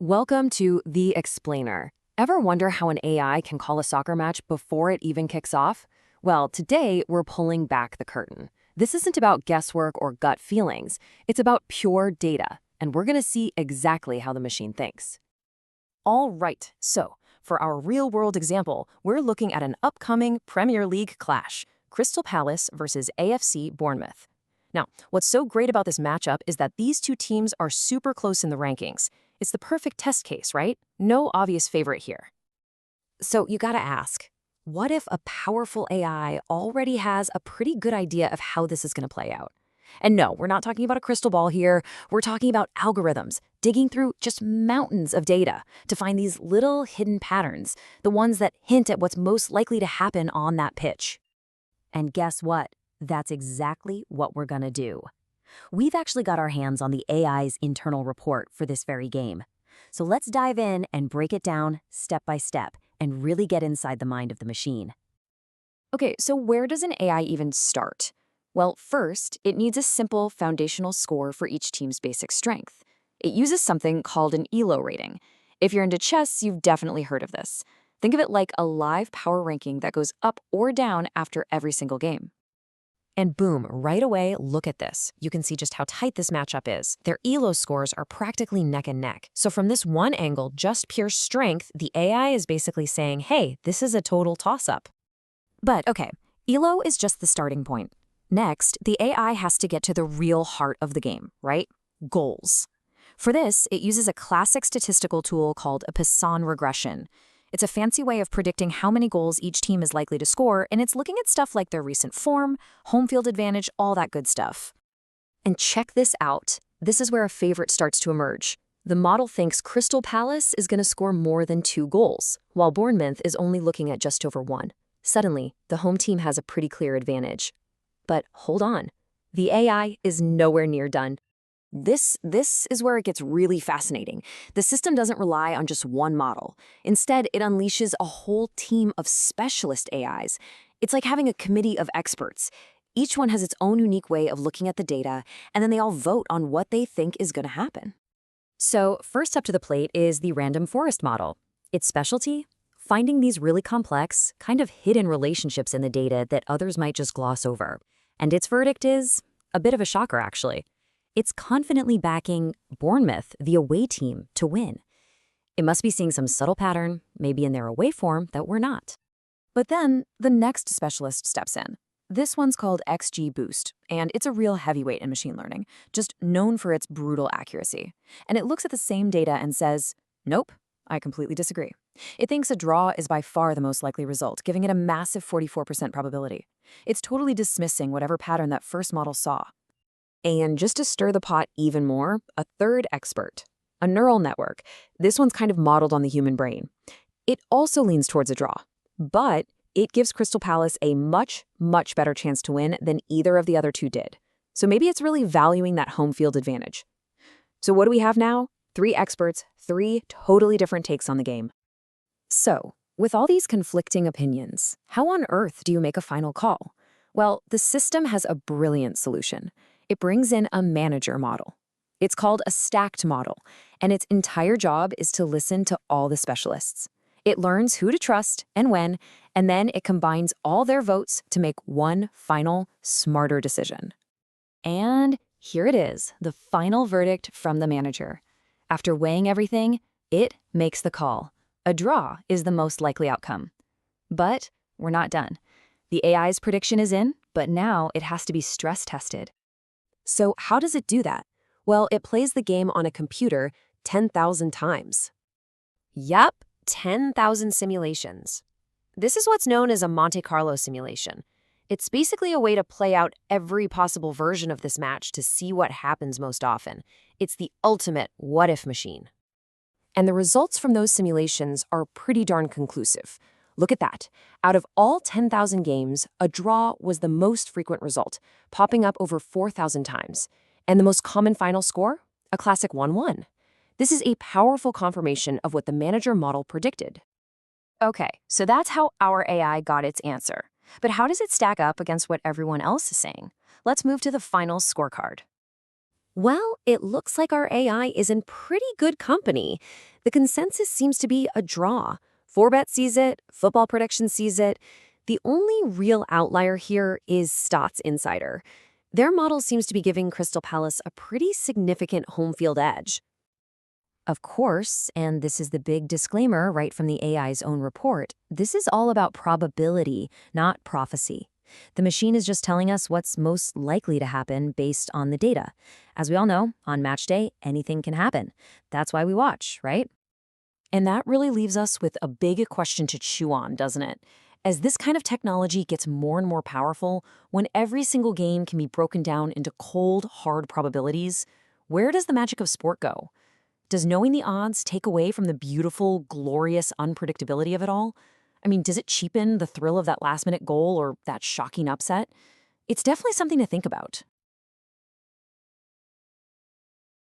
Welcome to The Explainer. Ever wonder how an AI can call a soccer match before it even kicks off? Well, today we're pulling back the curtain. This isn't about guesswork or gut feelings. It's about pure data, and we're going to see exactly how the machine thinks. All right, so for our real-world example, we're looking at an upcoming Premier League clash, Crystal Palace versus AFC Bournemouth. Now, what's so great about this matchup is that these two teams are super close in the rankings. It's the perfect test case, right? No obvious favorite here. So you gotta ask, what if a powerful AI already has a pretty good idea of how this is gonna play out? And no, we're not talking about a crystal ball here. We're talking about algorithms, digging through just mountains of data to find these little hidden patterns, the ones that hint at what's most likely to happen on that pitch. And guess what? That's exactly what we're gonna do. We've actually got our hands on the AI's internal report for this very game. So let's dive in and break it down step by step and really get inside the mind of the machine. Okay, so where does an AI even start? Well, first, it needs a simple foundational score for each team's basic strength. It uses something called an Elo rating. If you're into chess, you've definitely heard of this. Think of it like a live power ranking that goes up or down after every single game. And boom, right away, look at this. You can see just how tight this matchup is. Their ELO scores are practically neck and neck. So from this one angle, just pure strength, the AI is basically saying, hey, this is a total toss-up. But okay, ELO is just the starting point. Next, the AI has to get to the real heart of the game, right? Goals. For this, it uses a classic statistical tool called a Poisson regression. It's a fancy way of predicting how many goals each team is likely to score, and it's looking at stuff like their recent form, home field advantage, all that good stuff. And check this out. This is where a favorite starts to emerge. The model thinks Crystal Palace is going to score more than 2 goals, while Bournemouth is only looking at just over 1. Suddenly, the home team has a pretty clear advantage. But hold on. The AI is nowhere near done. This is where it gets really fascinating. The system doesn't rely on just one model. Instead, it unleashes a whole team of specialist AIs. It's like having a committee of experts. Each one has its own unique way of looking at the data, and then they all vote on what they think is going to happen. So first up to the plate is the random forest model. Its specialty? Finding these really complex, kind of hidden relationships in the data that others might just gloss over. And its verdict is a bit of a shocker, actually. It's confidently backing Bournemouth, the away team, to win. It must be seeing some subtle pattern, maybe in their away form, that we're not. But then the next specialist steps in. This one's called XGBoost, and it's a real heavyweight in machine learning, just known for its brutal accuracy. And it looks at the same data and says, nope, I completely disagree. It thinks a draw is by far the most likely result, giving it a massive 44% probability. It's totally dismissing whatever pattern that first model saw. And just to stir the pot even more, a third expert, a neural network. This one's kind of modeled on the human brain. It also leans towards a draw, but it gives Crystal Palace a much, much better chance to win than either of the other two did. So maybe it's really valuing that home field advantage. So what do we have now? 3 experts, 3 totally different takes on the game. So, with all these conflicting opinions, how on earth do you make a final call? Well, the system has a brilliant solution. It brings in a manager model. It's called a stacked model, and its entire job is to listen to all the specialists. It learns who to trust and when, and then it combines all their votes to make one final, smarter decision. And here it is, the final verdict from the manager. After weighing everything, it makes the call. A draw is the most likely outcome. But we're not done. The AI's prediction is in, but now it has to be stress tested. So how does it do that? Well, it plays the game on a computer 10,000 times. Yup, 10,000 simulations. This is what's known as a Monte Carlo simulation. It's basically a way to play out every possible version of this match to see what happens most often. It's the ultimate what-if machine. And the results from those simulations are pretty darn conclusive. Look at that. Out of all 10,000 games, a draw was the most frequent result, popping up over 4,000 times. And the most common final score? A classic 1-1. This is a powerful confirmation of what the manager model predicted. Okay, so that's how our AI got its answer. But how does it stack up against what everyone else is saying? Let's move to the final scorecard. Well, it looks like our AI is in pretty good company. The consensus seems to be a draw. Forebet sees it, football prediction sees it. The only real outlier here is StatsInsider. Their model seems to be giving Crystal Palace a pretty significant home field edge. Of course, and this is the big disclaimer right from the AI's own report, this is all about probability, not prophecy. The machine is just telling us what's most likely to happen based on the data. As we all know, on match day, anything can happen. That's why we watch, right? And that really leaves us with a big question to chew on, doesn't it? As this kind of technology gets more and more powerful, when every single game can be broken down into cold, hard probabilities, where does the magic of sport go? Does knowing the odds take away from the beautiful, glorious unpredictability of it all? I mean, does it cheapen the thrill of that last-minute goal or that shocking upset? It's definitely something to think about.